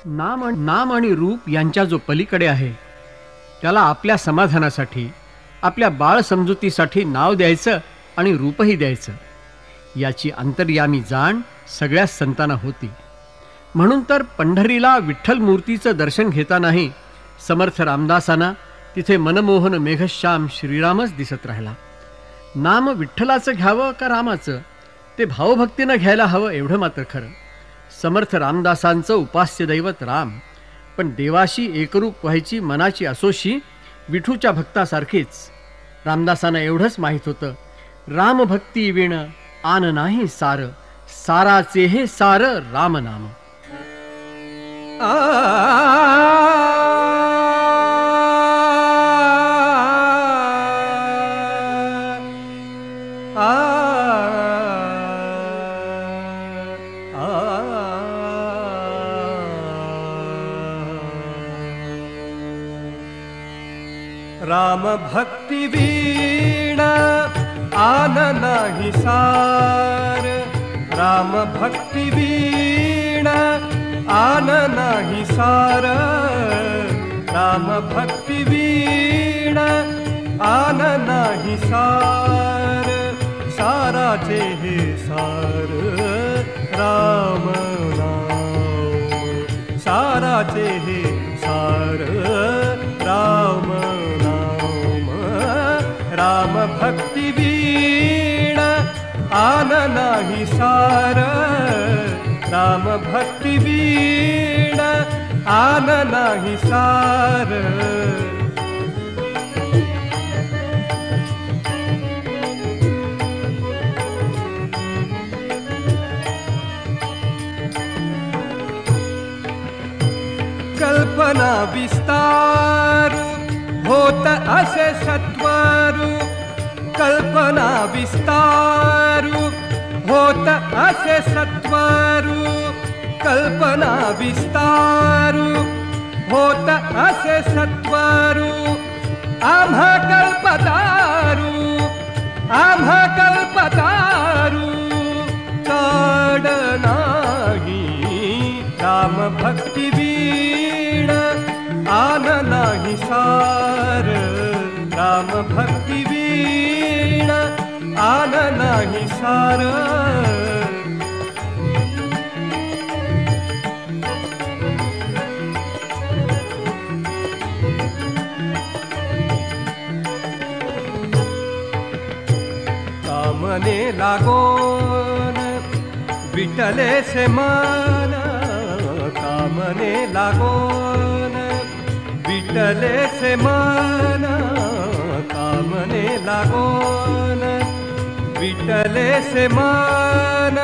नाम आणि रूप यांच्या जो पलीकडे आहे त्याला आपल्या समाधानासाठी, आपल्या बाळ समजुतीसाठी नाव द्यायचं आणि रूपही द्यायचं, याची अंतर्यामी जाण सगळ्या संतांना होती. म्हणून तर पंढरीला विठ्ठल मूर्तीचं दर्शन घेतानाही समर्थ रामदासांना तिथे मनमोहन मेघश्याम श्रीरामच दिसत राहिला. नाम विठ्ठलाचं घ्यावं का रामाचं ते भावभक्तीनं घ्यायला हवं एवढं मात्र खरं. समर्थ रामदासांचं उपास्य दैवत राम, पण देवाशी एकरूप व्हायची मनाची असोशी विठूच्या भक्तासारखीच. रामदासांना एवढंच माहीत होतं, रामभक्ती विण आन नाही सार, साराचे हे सार रामनाम. राम भक्ति वीण आन नाही सार, राम भक्ति वीण आन नाही सार, राम भक्ति वीण आन नाही सार, साराचे हे सार राम नाम, साराचे हे सार राम नाम. राम भक्ति वीण आन नाही सार, राम भक्ति वीण आन नाही सार. कल्पना विस्तारू होत असे सत्वारू, कल्पना विस्तारू होत असे सत्वारू, कल्पना विस्तारू होत असे सत्वारू. आम्हा कल्पतारू, आम्हा कल्पतारू चाड नाही. राम भक्ति वीण आन नाही सार, राम भक्ति वीण आन नाही सार. कामने लागोन विठले से मान, कामने लागोन विठले से मान, कामने लागोन विठले से मान.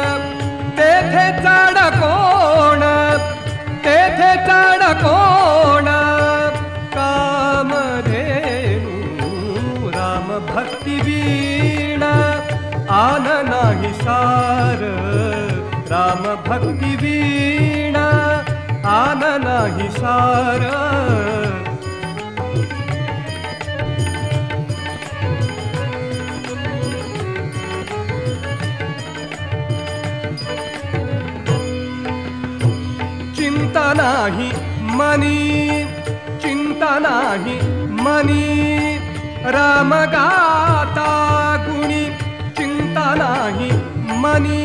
तेथे चाड कोण, तेथे चाड कोण कामधेनु. राम भक्ति वीण आन नाही सार, राम भक्ति वीण आन नाही सार. चिंता नाही मनी, चिंता नाही मनी राम गाता गुणी. चिंता नाही मनी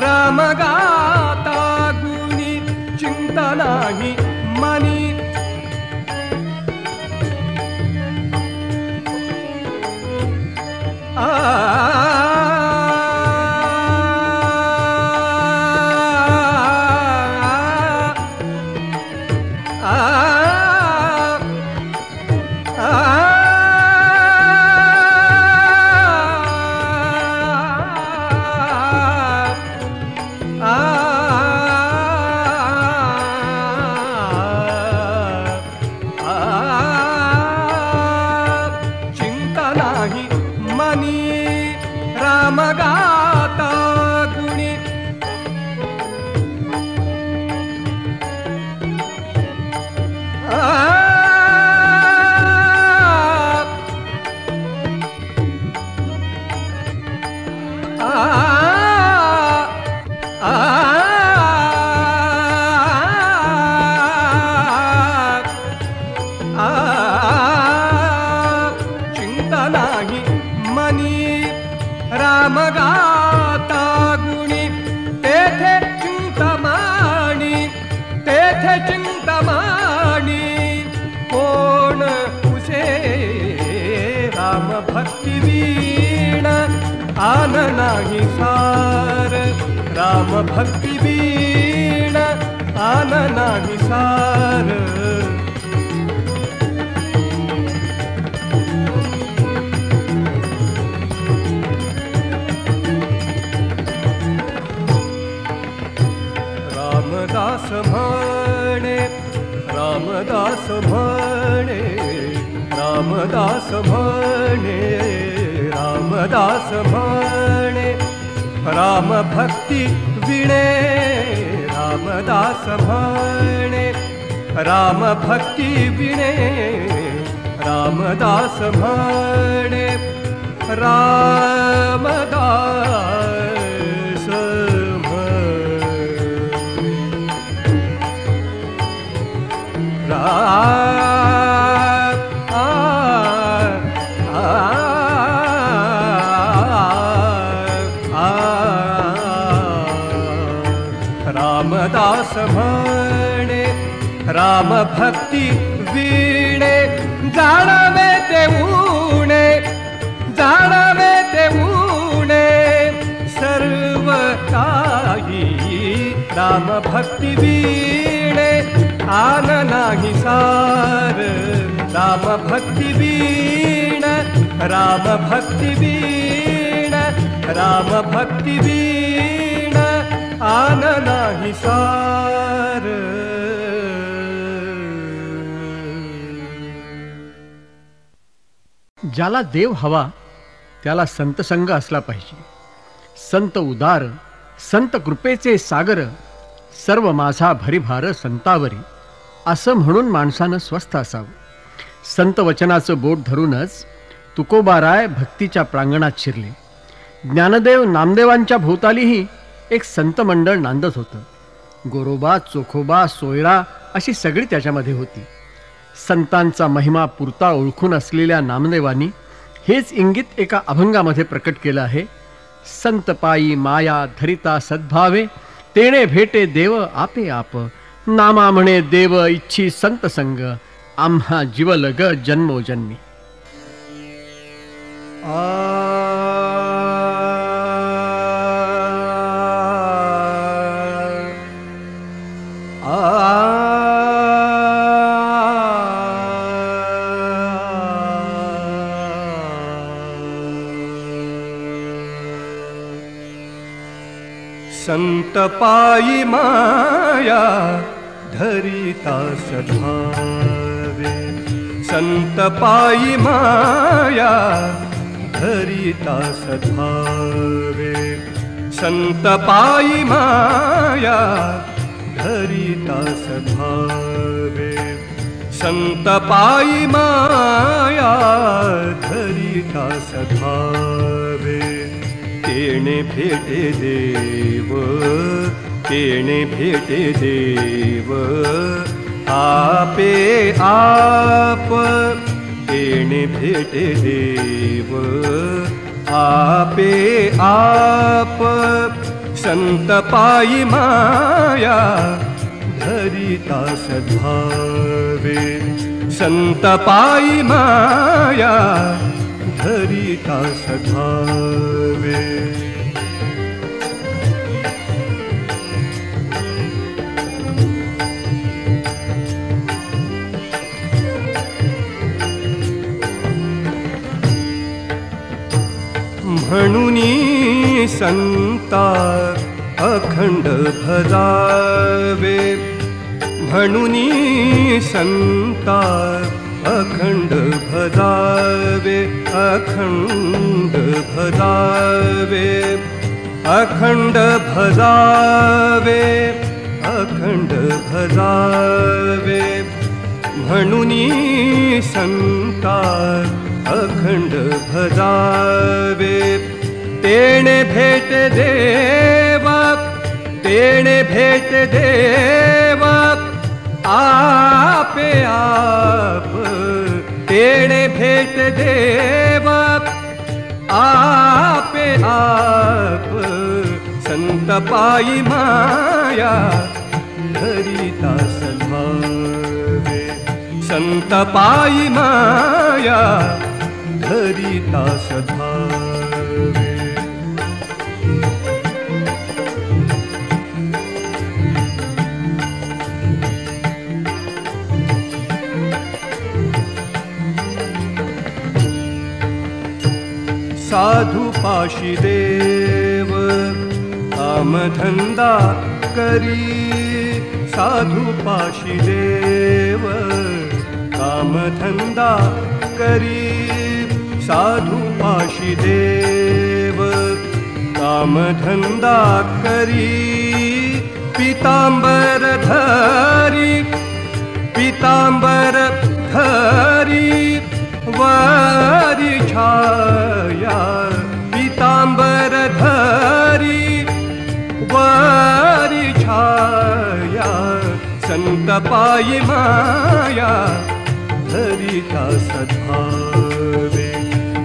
राम गाता गुणी, चिंता नाही मनी. चिंता नाही मनी तेथे चिंतामणी कोण तुझे राम भक्ती वीण आन नाही सार राम भक्ती वीण आन नाही सार रामदास म्हणे रामदास म्हणे रामदास म्हणे रामदास म्हणे राम भक्ती विणे रामदास म्हणे राम भक्ती विणे रामदास म्हणे रामदास रामदास म्हणे राम भक्ती वीणे जाणवे ते उणे जाणवे ते उणे सर्व काही राम भक्ती वीणे आन नाही सार राम भक्ती वीण राम भक्ती वीण राम भक्ती वीण आन नाही सार ज्याला देव हवा त्याला संत संग असला पाहिजे. संत उदार संत कृपेचे सागर सर्व माझा भरीभार संतावरी असं म्हणून माणसानं स्वस्थ असावं. संत वचनाचं बोट धरूनच तुकोबाराय भक्तीच्या प्रांगणात शिरले. ज्ञानदेव नामदेवांच्या भोवतालीही एक संत मंडळ नांदत होतं. गोरोबा चोखोबा सोयरा अशी सगळी त्याच्यामध्ये होती. संतांचा महिमा पुरता ओळखून असलेल्या नामदेवांनी हेच इंगित एका अभंगामध्ये प्रकट केलं आहे. संत पायी माया धरिता सद्भावे तेणे भेटे देव आपे आप नामा म्हणे देव इच्छी संत संग आम्हा जीवलग जन्मोजन्मी. संत पायी माया धरिता सद्भावे संत पायी माया धरिता सद्भावे संत पायी माया धरिता सद्भावे संत पायी माया धरिता सद्भावे तेणे भेटे देव तेणे भेटे देव आपे आप तेणे भेटे देव आपे आप संत पायी माया धरिता सद्भावे संत पायी माया धरिता सद्भावे. म्हणूनी संता अखंड भजावे म्हणूनी संता अखंड भजावे अखंड भजावे अखंड भजावे अखंड भजावे म्हणूनी संता अखंड भजावे तेणे भेट देव तेणे भेट देव आपे आप तेणे भेट देव आपे आप संत पायी माया धरिता सधावे संत पायी माया धरिता सधावे साधु पाशी देव कामधंदा करी साधु पाशी देव कामधंदा करी साधु पाशी देव कामधंदा करी पीतांबर धरी पीतांबर धरी वारी छाया पीतांबर धरी वारी छाया संत पायी माया धरिता सधावे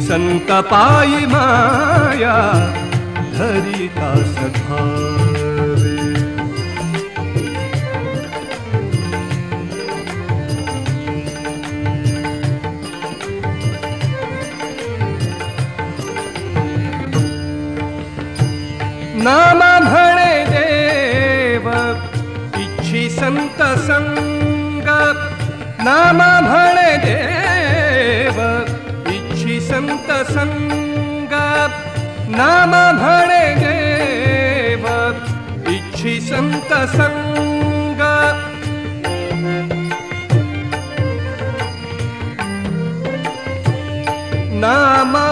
संत पायी माया धरिता सधावे नाम म्हणे देव इच्छी संत संग नाम म्हणे देव इच्छी संत संग नाम म्हणे देव इच्छी संत संग नामा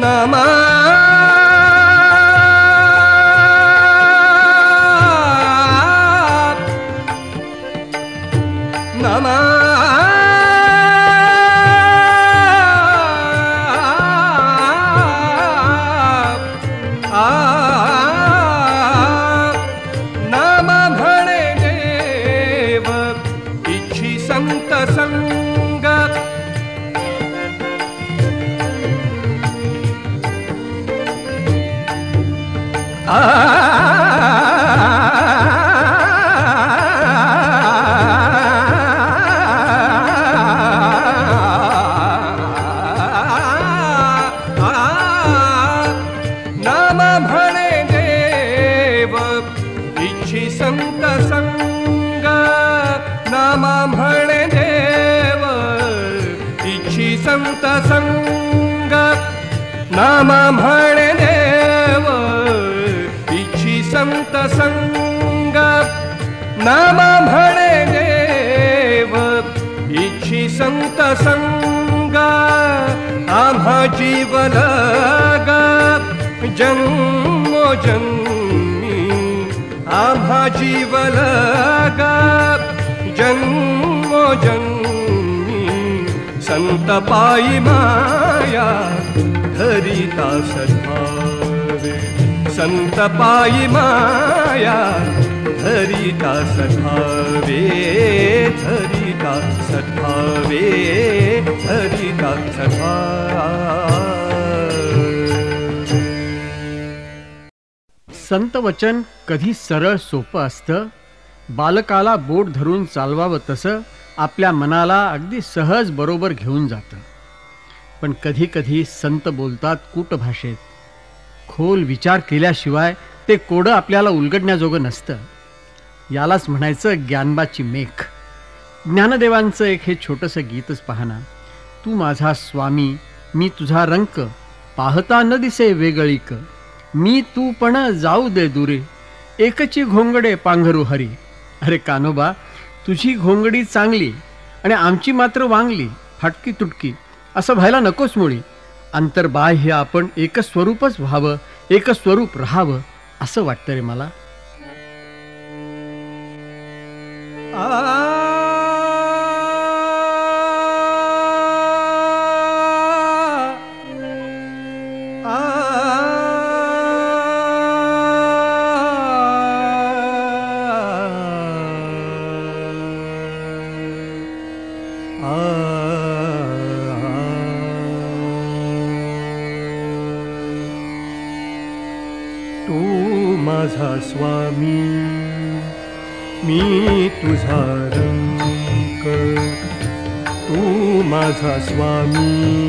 नमा नमा नाम म्हणे देव इच्छी संत संग नाम म्हणे देव इच्छी संत संग नाम म्हणे देव इच्छी संत संग नाम म्हणे देव इच्छी संत संग नाम म्हणे देव इच्छी संत संग आम्हा जीवलग जन्मोजन्मी आम्हा जीवलग जन्मोजन्मी संत पायी माया धरिता सधावे संत पायी माया धरिता सधावे धरिता सधावे धरिता सधावे संत वचन कधी सरळ सोपं असतं बालकाला बोट धरून चालवावं तसं आपल्या मनाला अगदी सहज बरोबर घेऊन जातं पण कधी कधी संत बोलतात कूट भाषेत खोल विचार केल्याशिवाय ते कोडं आपल्याला उलगडण्याजोगं नसतं यालाच म्हणायचं ज्ञानबाची मेख ज्ञानदेवांचं एक हे छोटंसं गीतच पाहना तू माझा स्वामी मी तुझा रंक पाहता न दिसे वेगळीक मी तू पण जाऊ दे दुरे एकची घोंगडे पांघरू हरी अरे कानोबा तुझी घोंगडी चांगली आणि आमची मात्र वांगली फाटकी तुटकी असं व्हायला नकोच मुळी अंतर्बाह्य आपण एकस्वरूपच व्हावं, एकस्वरूप राहावं असं वाटतं रे मला. तू माझा स्वामी, मी तुझा रंक. तू माझा स्वामी,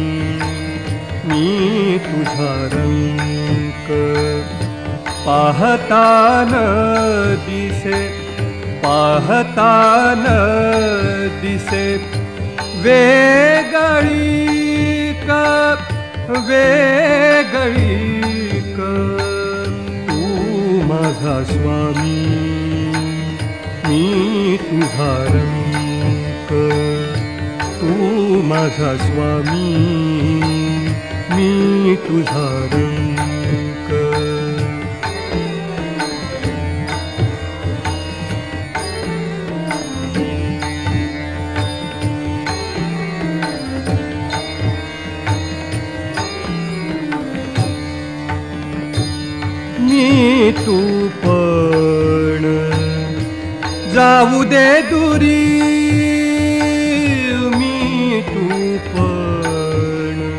मी तुझा रंक. पाहतान दिसे, पाहतान दिसे वेगळी का, वेगळी का. माझा स्वामी, मी तुझा रंक. तू माझा स्वामी, मी तुझा रंक. मी तू पण जाऊ दे दुरी, मी तू पण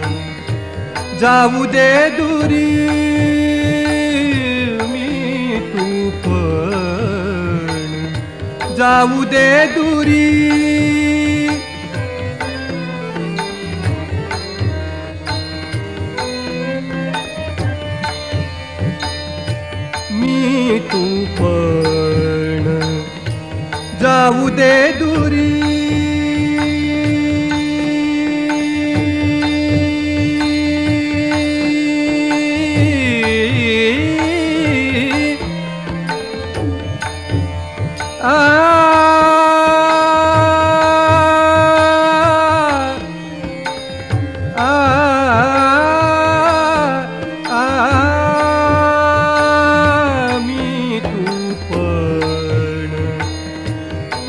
जाऊ दे दुरी, मी तू पण जाऊ दे दुरी. मी तू पण जाऊ दे दुरी.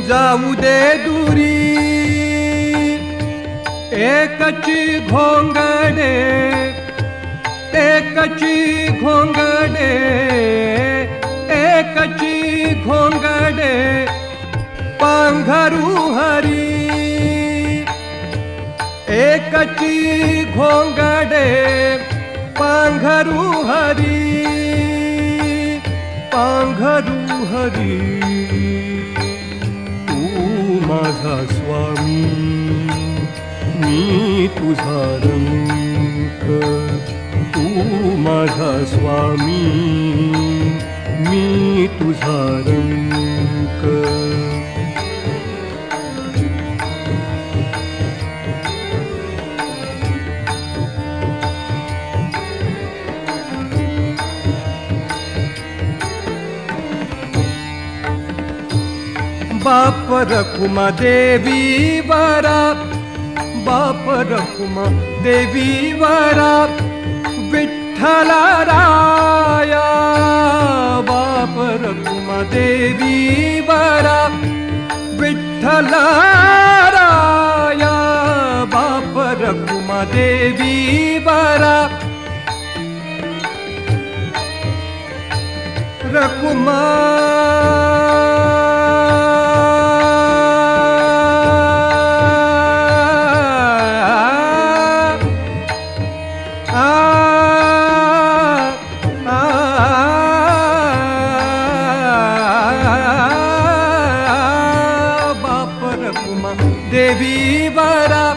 जाऊ दे दुरी. एकची घोंगडे, एकची घोंगडे, एकची घोंगडे पांघरू हरी. एकची घोंगडे पांघरू हरी, पांघरू हरी. माझा स्वामी, मी तुझा रंक. तू माझा स्वामी, मी तुझा रंक. बाप रखुमा देवी वरा, बाप रखुमा देवी वरा. विठ्ठला राया, बाप रखुमा देवी वरा. विठ्ठला राया, बाप रखुमा देवी वरा. रखुमा देवी वरा.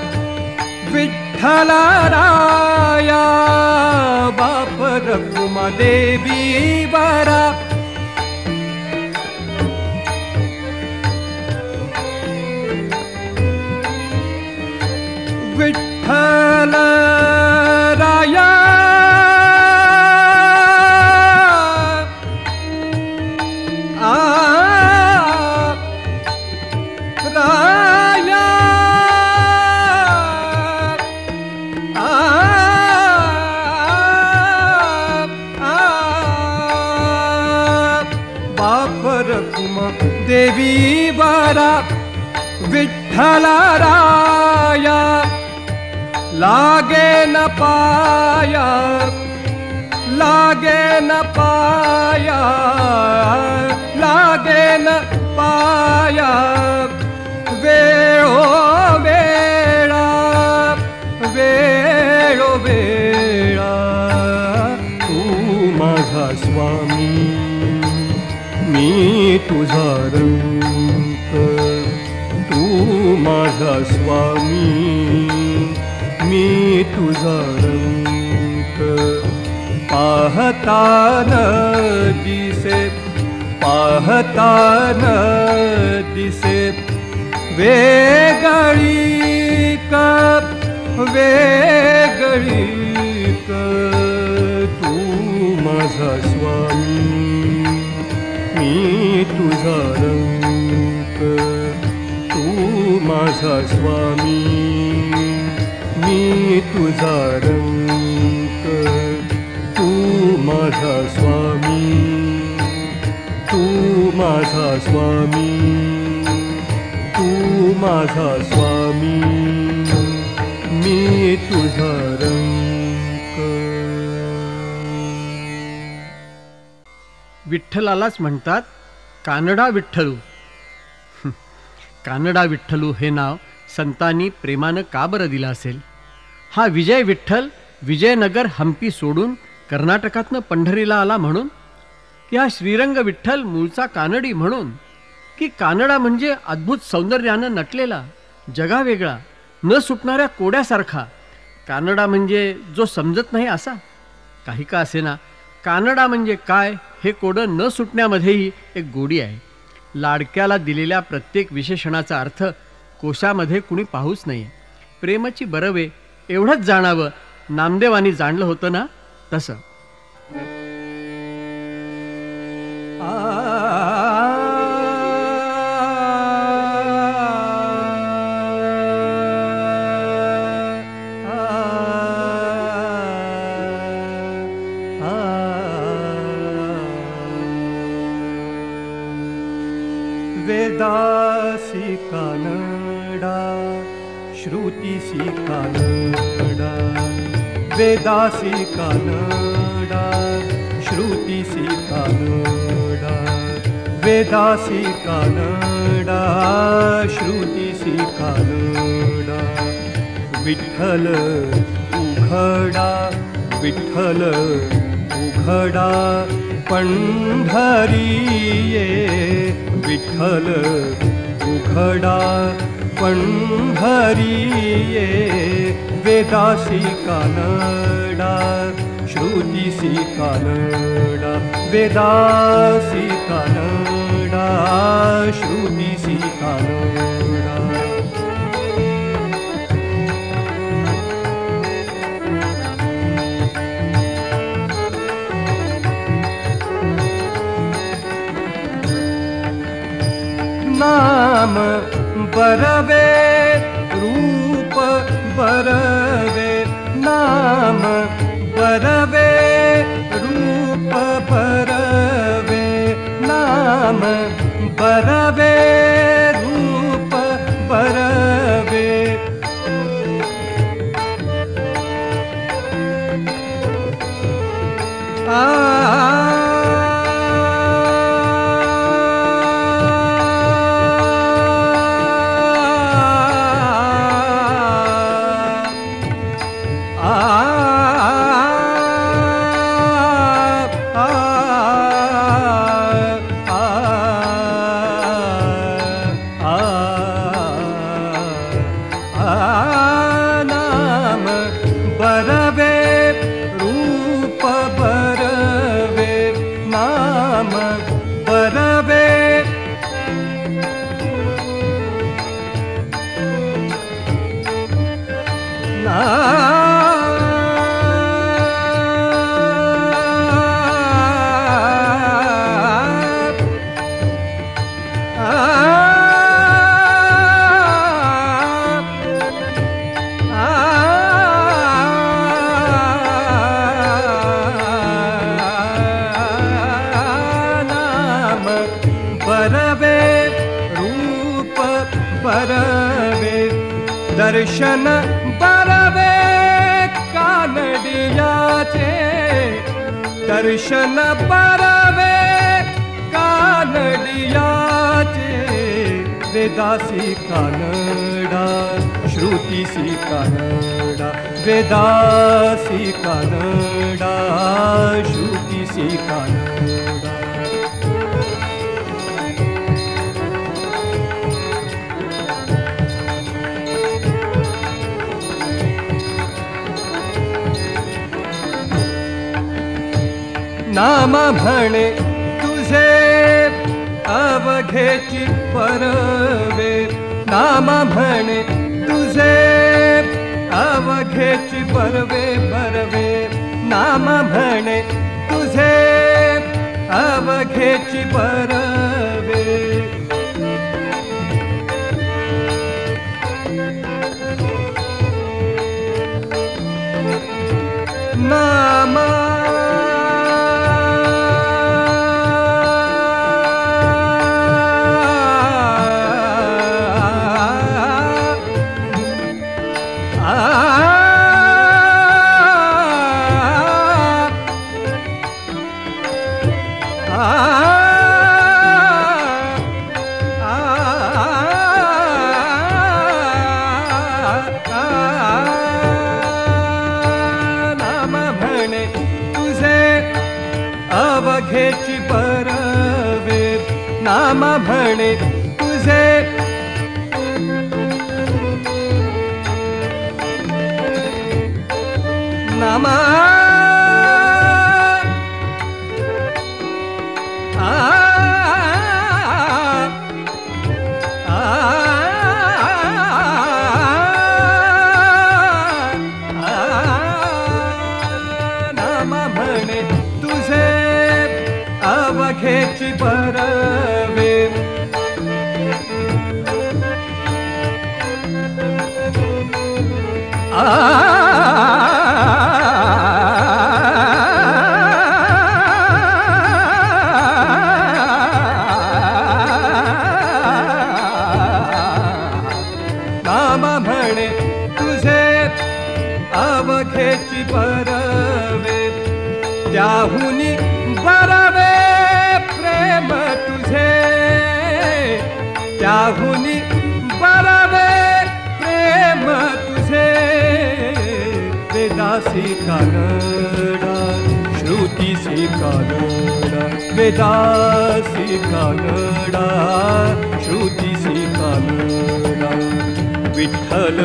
विठ्ठला राया, बाप रखुमा देवी वरा. विठ्ठल राया, राया, देवी वरा विठ्ठलराया लागे न पाया लागे न पाया लागे न पाया वेळो वेळा वेळो वेळा तू माझा स्वामी मी तुझा रंक तू माझा स्वामी मी तुझा रंक पाहता न दिसे पाहता न दिसे वेगळी वेगळी तू माझा स्वामी मी तुझा रंक तू माझा स्वामी मी तुझा रंक तू माझा स्वामी तू माझा स्वामी तू माझा स्वामी मी तुझा रंक. विठ्ठलालाच म्हणतात कानडा विठ्ठलू. कानडा विठ्ठलू हे नाव संतांनी प्रेमानं का बरं दिलं असेल? हा विजय विठ्ठल विजयनगर हंपी सोडून कर्नाटकातनं पंढरीला आला म्हणून, की हा श्रीरंग विठ्ठल मूळचा कानडी म्हणून, की कानडा म्हणजे अद्भुत सौंदर्यानं नटलेला जगावेगळा न सुटणाऱ्या कोड्यासारखा, कानडा म्हणजे जो समजत नाही असा? काही का असेना, कानडा म्हणजे काय हे कोडं न सुटण्यामध्येही एक गोडी आहे. लाडक्याला दिलेल्या प्रत्येक विशेषणाचा अर्थ कोशामध्ये कुणी पाहूच नाही. प्रेमाची बरवे एवढंच जाणावं नामदेवानी जाणलं होतं ना तसं. वेदासी कानडा श्रुतीसी कानडा वेदासी कानडा श्रुतीसी कानडा वेदासी कानडा श्रुतीसी कानडा विठ्ठल उघडा विठ्ठल उघडा पंढरीये विठ्ठल उघडा पंढरीये वेदासी कानडा श्रुतीसी कानडा वेदासी कानडा श्रुतीसी कानडा. नाम बरवे रूप बरवे नाम बरवे रूप बरवे नाम बरवे रूप बरवे दर्शन बरवे कानडियाचे, दर्शन बरवे कानडियाचे, वेदासी कानडा श्रुतीसी कानडा, वेदासी कानडा श्रुतीसी कानडा. नाम म्हणे तुझे अवघेची परवे, नाम म्हणे तुझे अवघेची परवे बरवे, नाम म्हणे तुझे अवघेची परवे. नाम अवघेची परवे, नाम म्हणे तुझे नाम नाम म्हणे तुझे अवघेची परवे. नाम म्हणे तुझे अवघेची परवे, त्याहुनी बरवे प्रेम तुझे, त्याहुनी बरवे प्रेम तुझे, वेदासी कानडा श्रुतीसी कानडा, वेदासी कानडा श्रुतीसी कानडा. विठ्ठल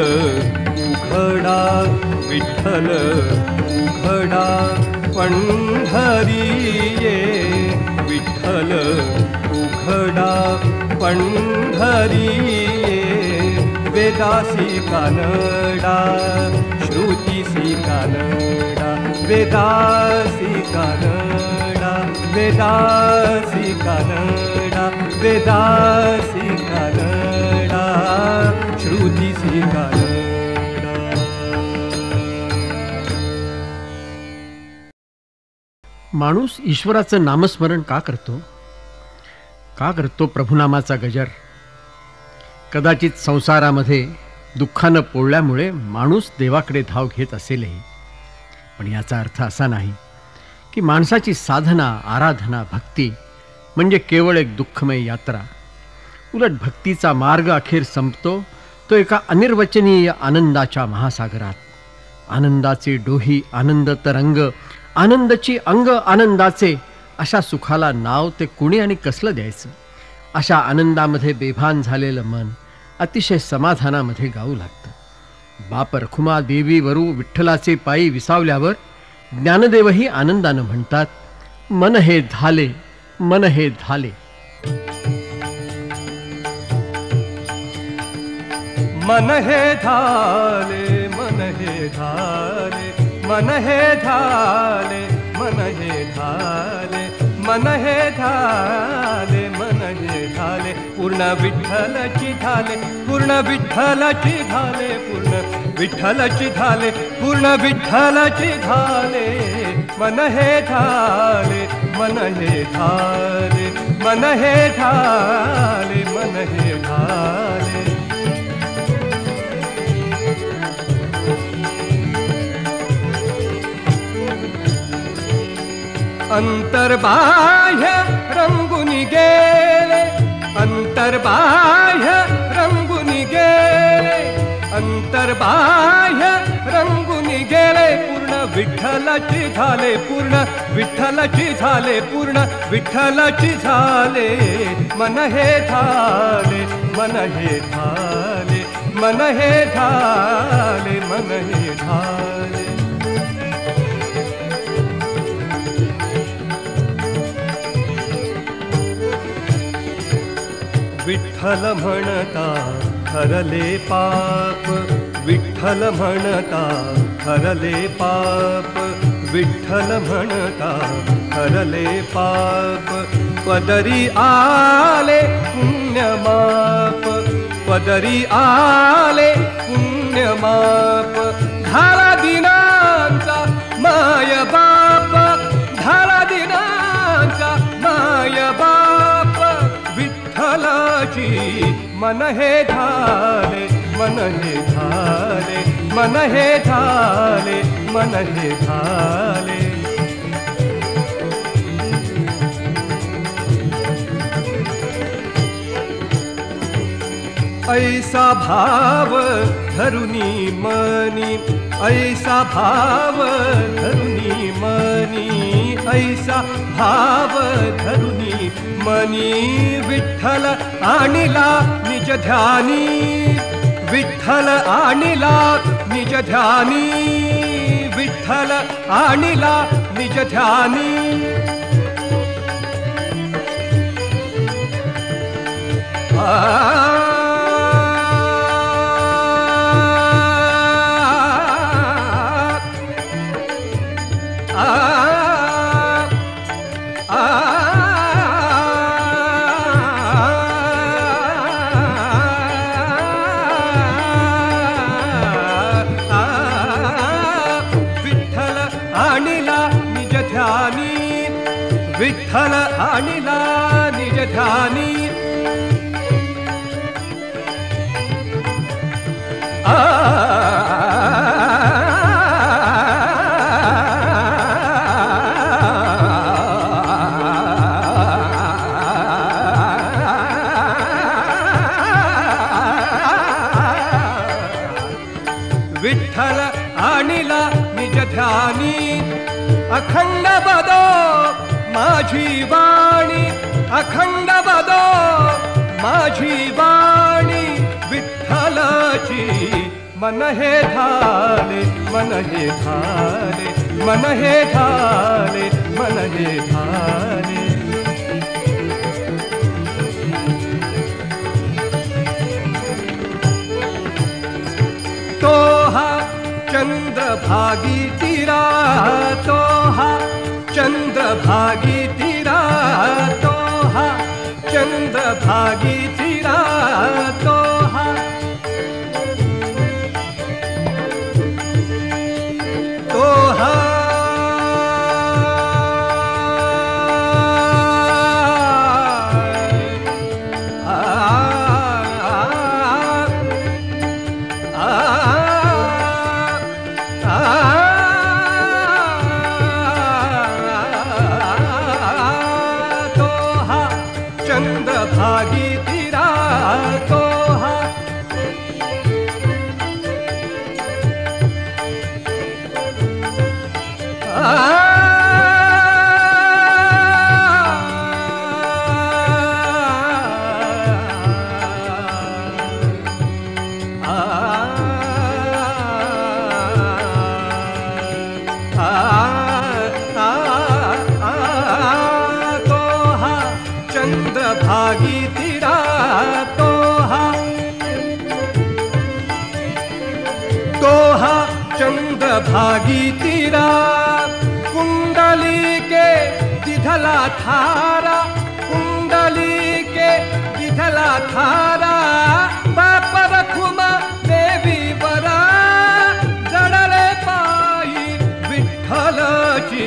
उघडा, विठ्ठल उघडा पंढरी ये, विठ्ठल उघडा पंढरी ये, वेदासी कानडा श्रुतीसी कानडा, वेदासी कानडा, वेदासी कानडा, वेदासी कानडा श्रुतीसी कानडा. माणूस ईश्वराचं नामस्मरण का करतो? का करतो प्रभुनामाचा गजर? कदाचित संसारामध्ये दुःखानं पोळल्यामुळे माणूस देवाकडे धाव घेत असेलही, पण याचा अर्थ असा नाही की माणसाची साधना, आराधना, भक्ती म्हणजे केवळ एक दुःखमय यात्रा. उलट भक्तीचा मार्ग अखेर संपतो तो एका अनिर्वचनीय आनंदाच्या महासागरात. आनंदाचे डोही, आनंद तरंग, आनंदाची अंग आनंदाचे, अशा सुखाला नाव ते कुणी आणि कसलं द्यायचं? अशा आनंदामध्ये बेभान झालेलं मन अतिशय समाधानामध्ये गाऊ लागतं. बाप रखुमा देवी वरू विठ्ठलाचे पायी विसावल्यावर ज्ञानदेवही आनंदानं म्हणतात, मन हे धाले, मन हे धाले. मन हे धाले, मन हे धाले, मन हे धाले, मन हे धाले, मन हे धाले, मन हे धाले, पूर्ण विठ्ठलाची धाले, पूर्ण विठ्ठलाची धाले, पूर्ण विठ्ठलाची धाले, पूर्ण विठ्ठलाची धाले. मन हे धाले, मन हे धाले, मन हे धाले, मन हे धाले. अंतर्बाह्य रंगुनी गेले, अंतर्बाह्य रंगुनी गेले, अंतर्बाह्य रंगुनी गेले. पूर्ण विठ्ठलाची झाले, पूर्ण विठ्ठलाची झाले, पूर्ण विठ्ठलाची झाले. मन हे झाले, मन हे झाले, मन हे झाले, मन हे झाले. विठ्ठल म्हणता हरले पाप, विठ्ठल म्हणता हरले पाप, विठ्ठल म्हणता हरले पाप. पदरी आले पुण्यमाप, पदरी आले पुण्यमाप. झाला दिनांचा माय बाप, झाला दिनांचा माय बाप. विठ्ठलाची मन हे झाले, मन हे झाले, मन हे झाले, मन हे झाले. ऐसा भाव धरुनी मनी, ऐसा भाव धरुनी मनी, ऐसा भाव धरुनी मनी. विठ्ठल आणिला निज ध्यानी, विठ्ठल आणिला निज ध्यानी, विठ्ठल आणिला निज ध्यानी. विठ्ठल आणिला निज ध्यानी. विठ्ठल आणिला निज ध्यानी. अखंड बदो माझी वाणी, अखंड बदो माझी वाणी. विठ्ठलाची मन हे झाले, मन हे झाले, मन हे झाले, मन हे झाले. तो हा चंद्रभागी तिरा, तो हा चंद्रभागी तिरा, तो हा चंद्रभागी तिरा. तो हा तो हा चंद्रभागी तिरा. तो हा चंद्रभागी तिरा. तो हा चंद्रभागी तिरा. कुंडली के दिधला थारा, कुंडली के दिधला थारा. बाप रखुमा देवी बरा, जडले पायी विठ्ठलाची.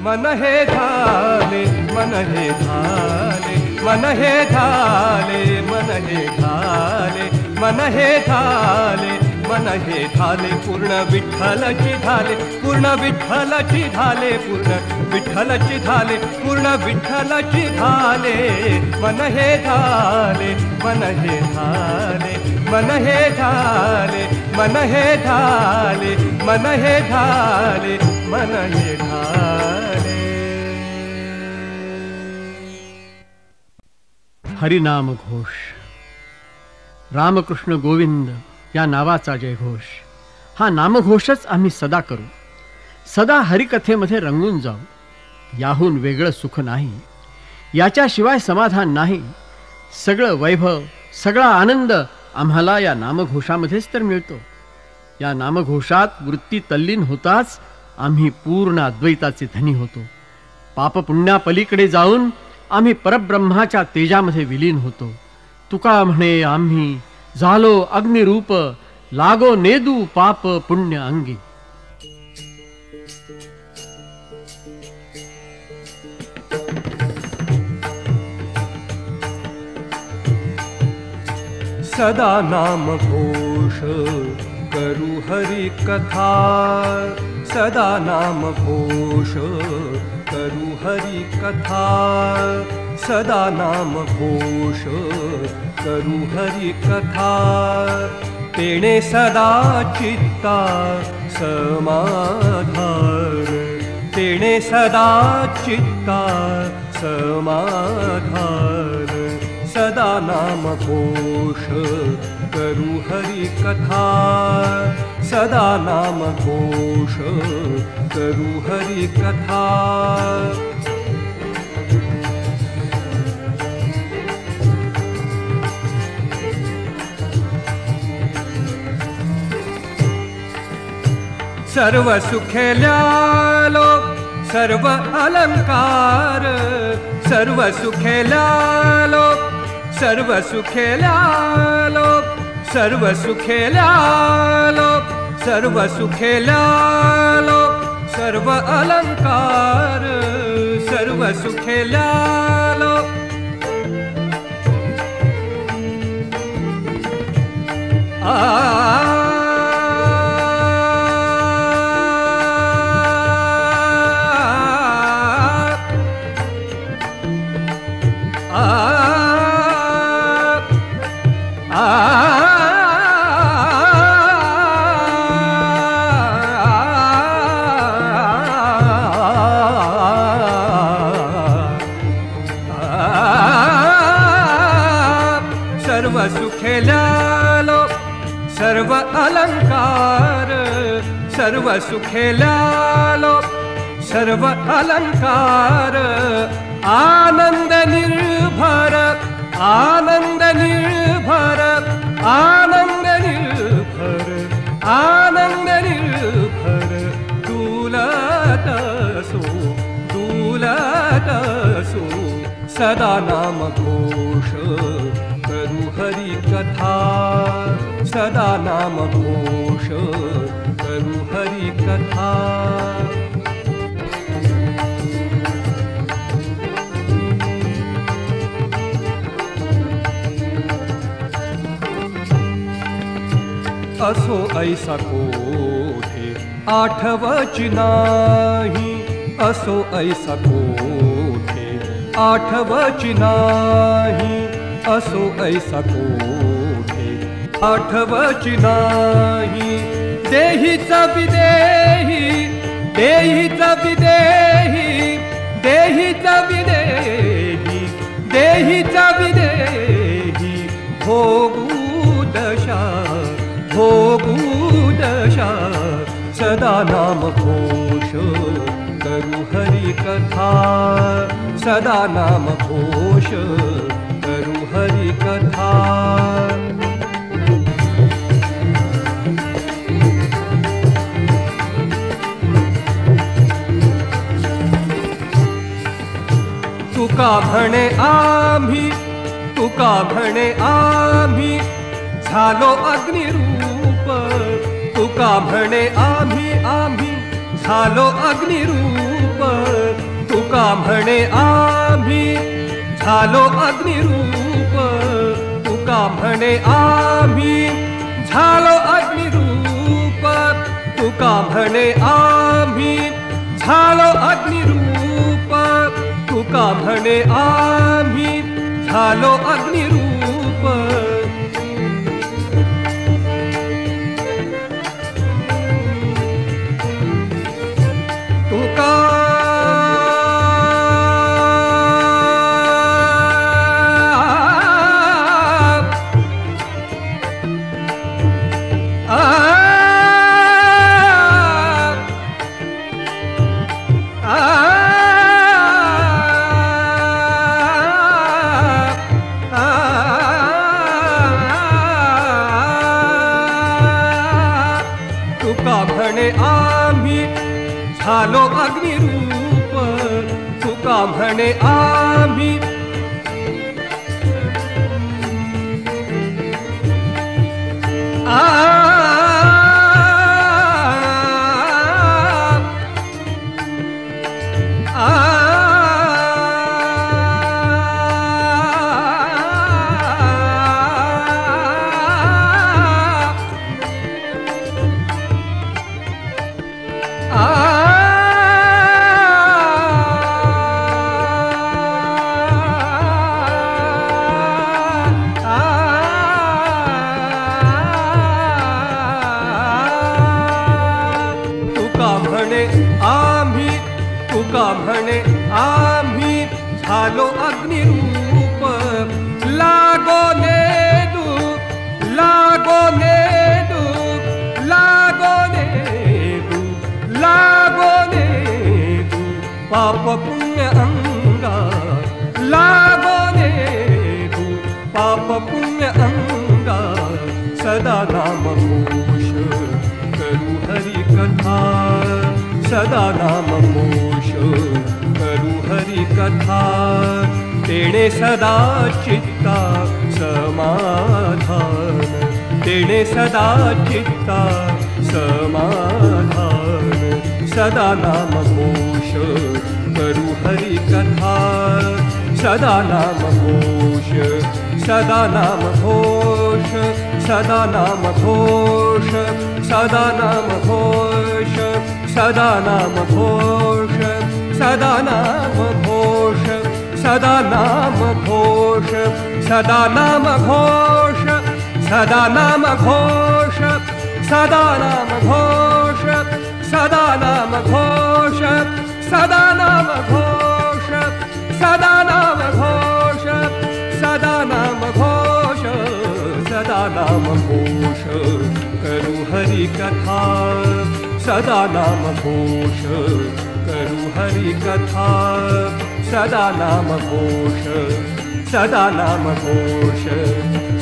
मन हे झाले, मन हे झाले, मन हे झाले, मन हे झाले, मन हे झाले, मन हे झाले पूर्ण विठ्ठलची झाले पूर्ण विठ्ठलची झाले पूर्ण विठ्ठलची झाले पूर्ण विठ्ठलची झाले मन हे झाले मन हे झाले मन हे झाले मन हे झाले मन हे झाले मन हे झाले. हरिनाम घोष, रामकृष्ण गोविंद या नावाचा जयघोष, हा नामघोषच आम्ही सदा करू. सदा हरिकथेमध्ये रंगून जाऊ. याहून वेगळं सुख नाही, याच्याशिवाय समाधान नाही. सगळं वैभव, सगळा आनंद आम्हाला या नामघोषामध्येच तर मिळतो. या नामघोषात वृत्ती तल्लीन होताच आम्ही पूर्ण अद्वैताचे धनी होतो. पापपुण्यापलीकडे जाऊन आम्ही परब्रह्माच्या तेजामध्ये विलीन होतो. तुका म्हणे आम्ही झालो अग्निरूप, लागो नेदू पाप पुण्य अंगी. सदा नाम घोष करू हरि कथा, सदा नाम घोष करू हरि कथा, सदा नाम घोष करू हरि कथा. तेणे सदा चित्ता समाधान, तेणे सदा चित्ता समाधान. सदा नाम घोष करू हरि कथा, सदा नाम घोष करू हरि कथा. सर्व सुखेल्यालो सर्व अलंकार, सर्व सुखेल्यालो सर्व सुखेल्यालो सर्व सुखेल्यालो सर्व सुखेल्यालो सर्व अलंकार, सर्व सुखेल्यालो. सर्व सुखेल्यालो सर्व अलंकार, सर्व सुखेल्यालो सर्व अलंकार. आनंद निर्भर आनंद निर्भर आनंद निर्भर आनंद निर्भर. डुलत असो डुलत असो सदा नाम घोष करू हरि कथा, सदा नाम घोष करू हरि कथा. असो ऐसा कोठे आठवची नाही, असो ऐसा कोठे आठवची नाही, असो ऐसा कोठे आठवची नाही. देहीचा विदेही देहीचा विदेही देहीचा विदेही देहीचा विदेही. भोगू दशा भोगू दशा. सदा नाम घोष करू हरि कथा, सदा नाम घोष करू हरि कथा. तुका म्हणे आम्ही तुका म्हणे आम्ही झालो अग्निरूप, तुका म्हणे आम्ही आम्ही झालो अग्निरूप. तुका म्हणे आम्ही झालो अग्निरूप, तुका म्हणे आम्ही झालो अग्निरूप. म्हणे आम्ही झालो अग्निरूप, तुका म्हणे आम्ही झालो अग्निरूप. तुका म्हणे आम्ही झालो अग्निरूप, तुका म्हणे आम्ही तुका म्हणे आम्ही झालो अग्निरूप. लागो नेदू लागो नेदू लागो नेदू लागो नेदू पाप पुण्य अंगा. लागो नेदू पाप पुण्य अंगा. सदा नाम घोष करू हरि कथा, सदा नाम घोष करू हरि कथा. तेणे सदा चित्ता समाधान, तेणे सदा चित्ता समाधान. सदा नाम घोष करू हरि कथा, सदा नाम घोष, सदा नाम घोष, सदा नाम घोष, सदा नाम घोष, सदा नाम घोष, सदा नाम घोष, सदा नाम घोष, सदा नाम घोष, सदा नाम घोष, सदा नाम घोष, सदा नाम घोष, सदा नाम घोष, सदा नाम घोष, सदा नाम घोष, सदा नाम घोष करू हरि कथा. सदा नाम घोष करू हरि कथा, सदा नाम घोष, सदा नाम घोष,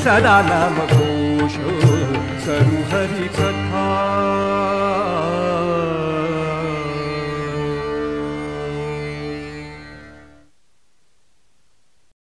सदा नाम घोष करू हरि कथा.